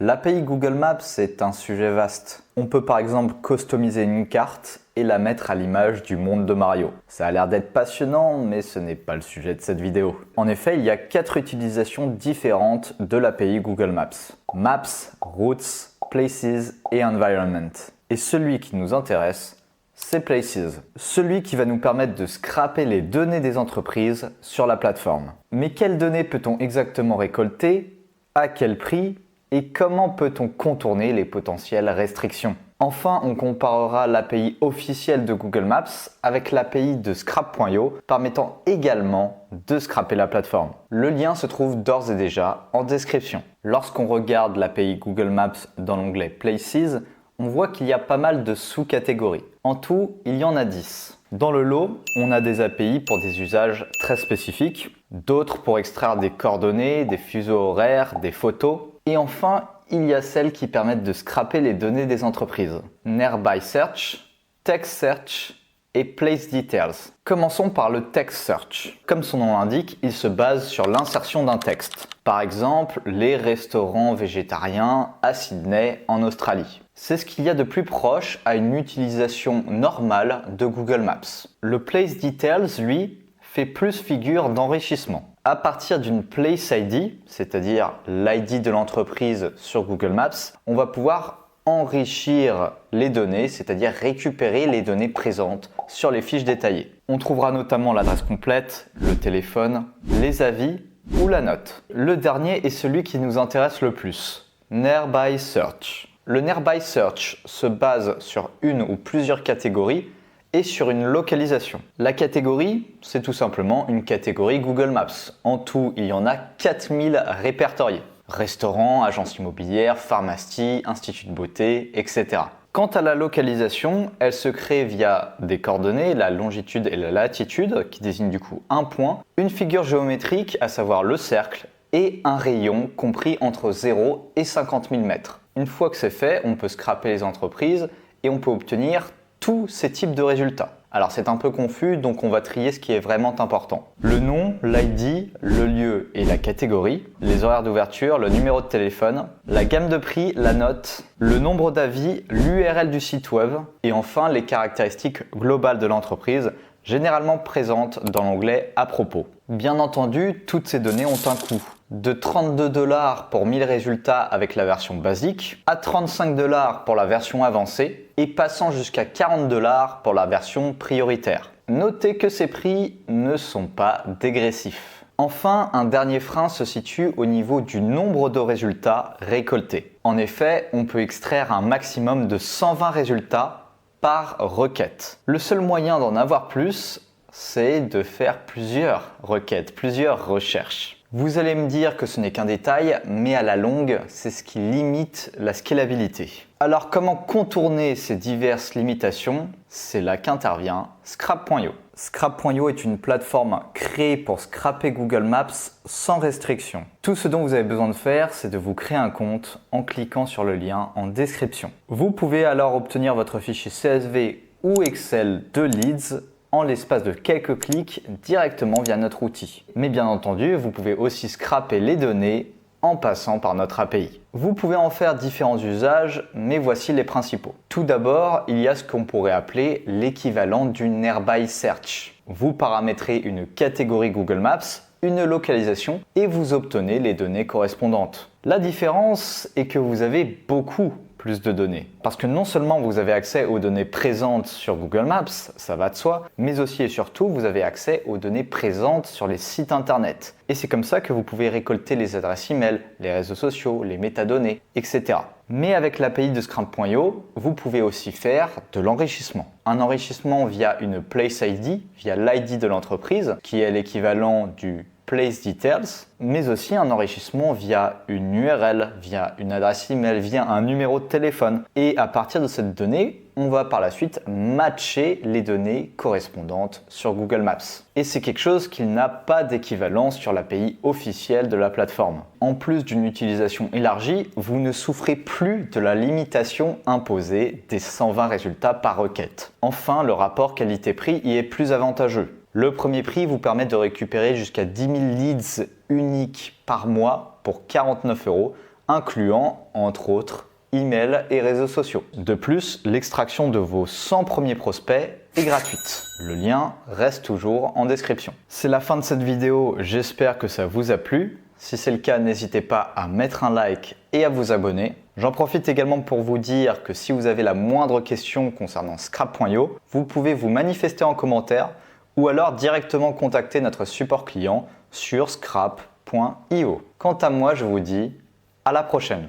L'API Google Maps est un sujet vaste. On peut par exemple customiser une carte et la mettre à l'image du monde de Mario. Ça a l'air d'être passionnant, mais ce n'est pas le sujet de cette vidéo. En effet, il y a 4 utilisations différentes de l'API Google Maps. Maps, Routes, Places et Environment. Et celui qui nous intéresse, c'est Places. Celui qui va nous permettre de scraper les données des entreprises sur la plateforme. Mais quelles données peut-on exactement récolter? À quel prix? Et comment peut-on contourner les potentielles restrictions? Enfin, on comparera l'API officielle de Google Maps avec l'API de Scrap.io, permettant également de scraper la plateforme. Le lien se trouve d'ores et déjà en description. Lorsqu'on regarde l'API Google Maps dans l'onglet Places, on voit qu'il y a pas mal de sous-catégories. En tout, il y en a 10. Dans le lot, on a des API pour des usages très spécifiques, d'autres pour extraire des coordonnées, des fuseaux horaires, des photos. Et enfin, il y a celles qui permettent de scraper les données des entreprises. Nearby Search, Text Search et Place Details. Commençons par le Text Search. Comme son nom l'indique, il se base sur l'insertion d'un texte. Par exemple, les restaurants végétariens à Sydney en Australie. C'est ce qu'il y a de plus proche à une utilisation normale de Google Maps. Le Place Details, lui, fait plus figure d'enrichissement. À partir d'une Place ID, c'est-à-dire l'ID de l'entreprise sur Google Maps, on va pouvoir enrichir les données, c'est-à-dire récupérer les données présentes sur les fiches détaillées. On trouvera notamment l'adresse complète, le téléphone, les avis ou la note. Le dernier est celui qui nous intéresse le plus, Nearby Search. Le Nearby Search se base sur une ou plusieurs catégories et sur une localisation. La catégorie, c'est tout simplement une catégorie Google Maps. En tout, il y en a 4000 répertoriés. Restaurants, agences immobilières, pharmacies, instituts de beauté, etc. Quant à la localisation, elle se crée via des coordonnées, la longitude et la latitude, qui désignent du coup un point, une figure géométrique, à savoir le cercle, et un rayon compris entre 0 et 50 000 mètres. Une fois que c'est fait, on peut scraper les entreprises et on peut obtenir tous ces types de résultats. Alors c'est un peu confus, donc on va trier ce qui est vraiment important. Le nom, l'ID, le lieu et la catégorie, les horaires d'ouverture, le numéro de téléphone, la gamme de prix, la note, le nombre d'avis, l'URL du site web et enfin les caractéristiques globales de l'entreprise, généralement présentes dans l'onglet à propos. Bien entendu, toutes ces données ont un coût. De 32 $ pour 1000 résultats avec la version basique, à 35 $ pour la version avancée et passant jusqu'à 40 $ pour la version prioritaire. Notez que ces prix ne sont pas dégressifs. Enfin, un dernier frein se situe au niveau du nombre de résultats récoltés. En effet, on peut extraire un maximum de 120 résultats par requête. Le seul moyen d'en avoir plus, c'est de faire plusieurs requêtes, plusieurs recherches. Vous allez me dire que ce n'est qu'un détail, mais à la longue, c'est ce qui limite la scalabilité. Alors comment contourner ces diverses limitations? C'est là qu'intervient Scrap.io. Scrap.io est une plateforme créée pour scraper Google Maps sans restriction. Tout ce dont vous avez besoin de faire, c'est de vous créer un compte en cliquant sur le lien en description. Vous pouvez alors obtenir votre fichier CSV ou Excel de leads en l'espace de quelques clics directement via notre outil. Mais bien entendu, vous pouvez aussi scraper les données en passant par notre API. Vous pouvez en faire différents usages, mais voici les principaux. Tout d'abord, il y a ce qu'on pourrait appeler l'équivalent du Nearby Search. Vous paramétrez une catégorie Google Maps, une localisation et vous obtenez les données correspondantes. La différence est que vous avez beaucoup plus de données. Parce que non seulement vous avez accès aux données présentes sur Google Maps, ça va de soi, mais aussi et surtout vous avez accès aux données présentes sur les sites internet. Et c'est comme ça que vous pouvez récolter les adresses email, les réseaux sociaux, les métadonnées, etc. Mais avec l'API de Scrap.io, vous pouvez aussi faire de l'enrichissement. Un enrichissement via une Place ID, via l'ID de l'entreprise, qui est l'équivalent du Place Details, mais aussi un enrichissement via une URL, via une adresse email, via un numéro de téléphone. Et à partir de cette donnée, on va par la suite matcher les données correspondantes sur Google Maps. Et c'est quelque chose qui n'a pas d'équivalent sur l'API officielle de la plateforme. En plus d'une utilisation élargie, vous ne souffrez plus de la limitation imposée des 120 résultats par requête. Enfin, le rapport qualité-prix y est plus avantageux. Le premier prix vous permet de récupérer jusqu'à 10 000 leads uniques par mois pour 49 €, incluant entre autres email et réseaux sociaux. De plus, l'extraction de vos 100 premiers prospects est gratuite. Le lien reste toujours en description. C'est la fin de cette vidéo, j'espère que ça vous a plu. Si c'est le cas, n'hésitez pas à mettre un like et à vous abonner. J'en profite également pour vous dire que si vous avez la moindre question concernant Scrap.io, vous pouvez vous manifester en commentaire ou alors directement contacter notre support client sur scrap.io. Quant à moi, je vous dis à la prochaine.